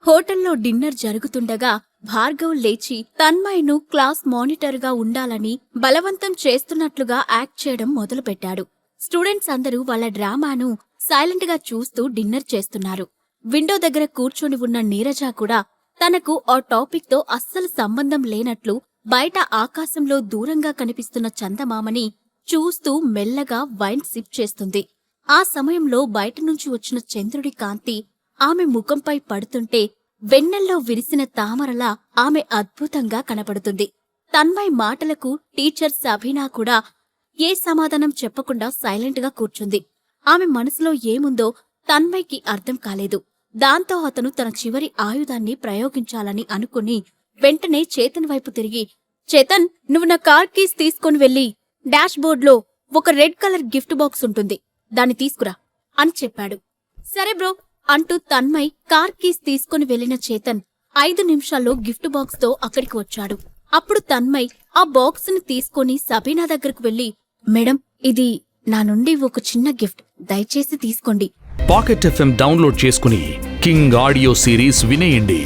హోటల్లో డిన్నర్ జరుగుతుండగా భార్గవ్ లేచి తన్మయ్ను క్లాస్ మానిటర్గా ఉండాలని బలవంతం చేస్తున్నట్లుగా యాక్ట్ చేయడం మొదలుపెట్టాడు. స్టూడెంట్స్ అందరూ వాళ్ళ డ్రామాను సైలెంట్గా చూస్తూ డిన్నర్ చేస్తున్నారు. విండో దగ్గర కూర్చొని ఉన్న నీరజ కూడా తనకు ఆ టాపిక్తో అస్సలు సంబంధం లేనట్లు బయట ఆకాశంలో దూరంగా కనిపిస్తున్న చందమామని చూస్తూ మెల్లగా వైన్ సిప్ చేస్తుంది. ఆ సమయంలో బయటనుంచి వచ్చిన చంద్రుడి కాంతి ఆమె ముఖంపై పడుతుంటే వెన్నెల్లో విరిసిన తామరలా ఆమె అద్భుతంగా కనపడుతుంది. తన్మయ్ మాటలకు టీచర్ సబీనా కూడా ఏ సమాధానం చెప్పకుండా సైలెంట్గా కూర్చుంది. ఆమె మనసులో ఏముందో తన్మయ్కి అర్థం కాలేదు. దాంతో అతను తన చివరి ఆయుధాన్ని ప్రయోగించాలని అనుకుని వెంటనే చేతన్ వైపు తిరిగి, చేతన్, నువ్వు నా కార్ కీస్ తీసుకొని వెళ్ళి డాష్ బోర్డ్లో ఒక రెడ్ కలర్ గిఫ్ట్ బాక్స్ ఉంటుంది, దాన్ని తీసుకురా అని చెప్పాడు. సరే బ్రో అంటూ తన్మయ్ కార్ కీస్ తీసుకుని వెళ్లిన చేతన్ 5 నిమిషాల్లో గిఫ్ట్ బాక్స్ తో అక్కడికి వచ్చాడు. అప్పుడు తన్మయ్ ఆ బాక్స్ ని తీసుకుని సబీనా దగ్గరకు వెళ్లి, మేడం, ఇది నా నుండి ఒక చిన్న గిఫ్ట్, దయచేసి తీసుకోండి. పాకెట్ FM డౌన్లోడ్ చేసుకుని కింగ్ ఆడియో సిరీస్ వినేయండి.